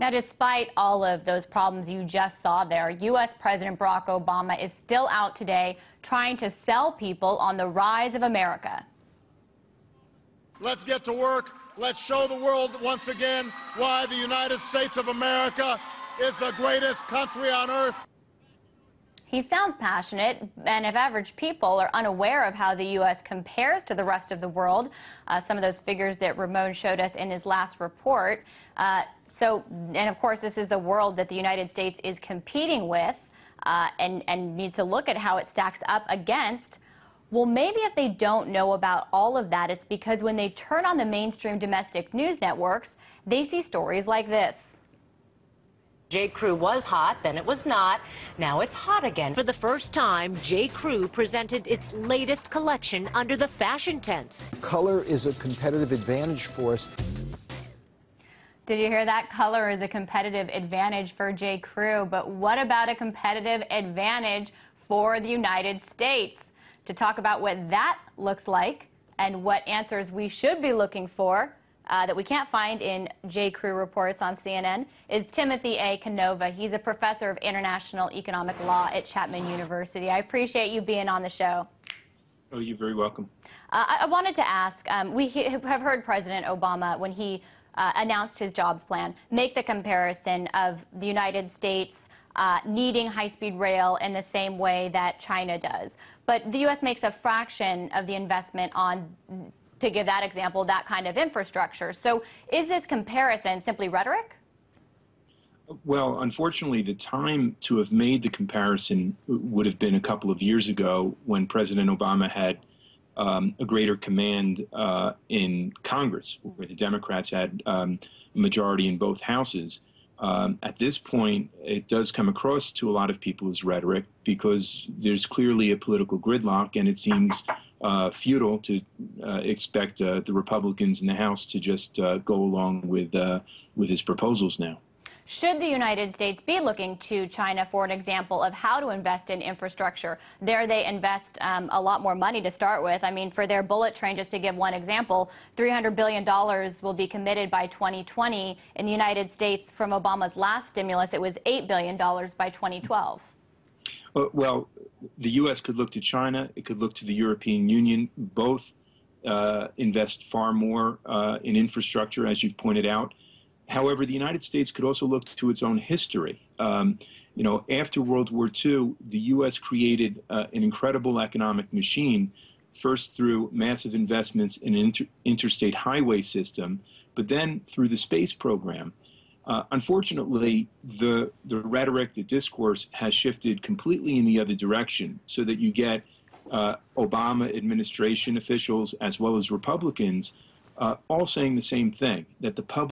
Now, despite all of those problems you just saw there, U.S. President Barack Obama is still out today trying to sell people on the rise of America. Let's get to work. Let's show the world once again why the United States of America is the greatest country on earth. He sounds passionate, and if average people are unaware of how the U.S. compares to the rest of the world, some of those figures that Ramon showed us in his last report. And of course, this is the world that the United States is competing with and needs to look at how it stacks up against. Well, maybe if they don't know about all of that, it's because when they turn on the mainstream domestic news networks, they see stories like this. J.Crew was hot, then it was not. Now it's hot again. For the first time, J.Crew presented its latest collection under the fashion tents. Color is a competitive advantage for us. Did you hear that? Color is a competitive advantage for J.Crew, but what about a competitive advantage for the United States? To talk about what that looks like and what answers we should be looking for that we can't find in J.Crew reports on CNN is Timothy A. Canova. He's a professor of international economic law at Chapman University. I appreciate you being on the show. Oh, you're very welcome. I wanted to ask, we have heard President Obama, when he announced his jobs plan, make the comparison of the United States needing high-speed rail in the same way that China does. But the U.S. makes a fraction of the investment on, to give that example, that kind of infrastructure. So is this comparison simply rhetoric? Well, unfortunately, the time to have made the comparison would have been a couple of years ago when President Obama had a greater command in Congress, where the Democrats had a majority in both houses. At this point, it does come across to a lot of people as rhetoric because there's clearly a political gridlock, and it seems futile to expect the Republicans in the House to just go along with his proposals now. Should the United States be looking to China for an example of how to invest in infrastructure? There they invest a lot more money to start with. I mean, for their bullet train, just to give one example, $300 billion will be committed by 2020. In the United States, from Obama's last stimulus, it was $8 billion by 2012. Well, the U.S. could look to China. It could look to the European Union. Both invest far more in infrastructure, as you've pointed out. However, the United States could also look to its own history. You know, after World War II, the U.S. created an incredible economic machine, first through massive investments in an interstate highway system, but then through the space program. Unfortunately, the rhetoric, the discourse has shifted completely in the other direction, so that you get Obama administration officials as well as Republicans all saying the same thing, that the public